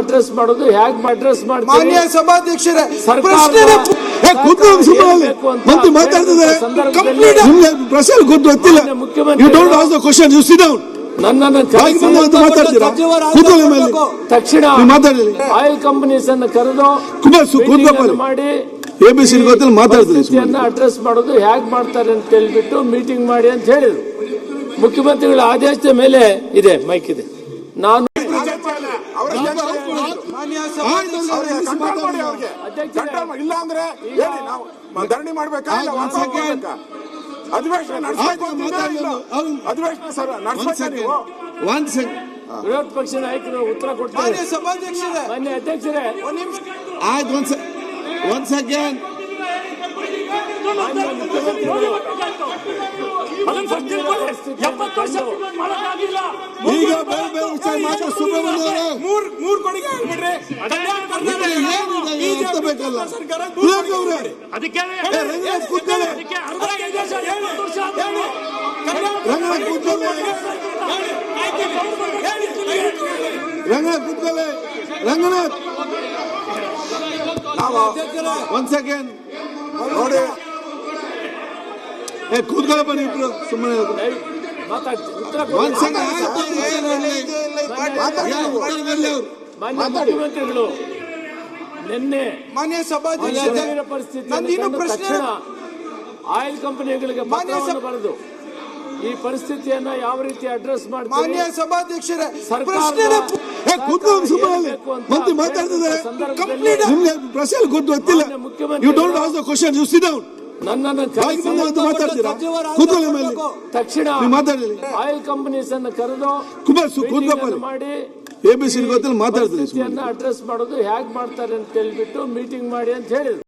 Address ಮಾಡೋದು ಹೇಗೆ address ಮಾಡ್ತೀವಿ? ಮಾನ್ಯ ಸಭಾಧ್ಯಕ್ಷರೇ, ತಕ್ಷಣ ಆಯಿಲ್ ಕಂಪನೀಸ್ ಅನ್ನು ಕರೆದು ಮಾಡಿ ಅಡ್ರೆಸ್ ಮಾಡೋದು ಹೇಗೆ ಮಾಡ್ತಾರೆ ಅಂತ ಹೇಳ್ಬಿಟ್ಟು ಮೀಟಿಂಗ್ ಮಾಡಿ ಅಂತ ಹೇಳಿದ್ರು. ಮುಖ್ಯಮಂತ್ರಿಗಳ ಆದೇಶದ ಮೇಲೆ ಇದೆ, ಮೈಕ್ ಇದೆ. ನಾನು ಇಲ್ಲ ಅಂದ್ರೆ ಧರಣಿ ಮಾಡ್ಬೇಕಾ? ಅಧಿವೇಶನ ವಿರೋಧ ಪಕ್ಷ ನಾಯಕರು ಉತ್ತರ ಕೊಡ್ತಾರೆ. ಮಾನ್ಯ ಅಧ್ಯಕ್ಷರೇ, ಒಂದ್ ಸೆಕೆಂಡ್ ಈಗ ಮೂರ್ ಕೊಡುಗೆ ಬೇಕಲ್ಲ. ರಂಗನಾಥ್ ಒಂದ್ ಸೆಕೆಂಡ್ ನೋಡಿ, ಕೂತ್ಕೊಳ್ಳ ಬನ್ನಿ ಇಬ್ರು ಸುಮ್ಮನೆ. ಮಾನ್ಯ ಮುಖ್ಯಮಂತ್ರಿಗಳು ನಿನ್ನೆ ಮಾನ್ಯ ಸಭಾಧ್ಯಕ್ಷರ ಪರಿಸ್ಥಿತಿ ತಕ್ಷಣ ಆಯಿಲ್ ಕಂಪನಿಗಳಿಗೆ ಪತ್ರವನ್ನು ಬರೆದು ಈ ಪರಿಸ್ಥಿತಿಯನ್ನ ಯಾವ ರೀತಿ ಅಡ್ರೆಸ್ ಮಾಡ್ತಾರೆ? ಮಾನ್ಯ ಸಭಾಧ್ಯಕ್ಷರೇ, ತಕ್ಷಣ ಆಯಿಲ್ ಕಂಪನೀಸ್ ಅನ್ನು ಕರೆದು ಮಾಡಿ ಅಡ್ರೆಸ್ ಮಾಡೋದು ಹೇಗೆ ಮಾಡ್ತಾರೆ ಅಂತ ಹೇಳ್ಬಿಟ್ಟು ಮೀಟಿಂಗ್ ಮಾಡಿ ಅಂತ ಹೇಳಿದ್ರು.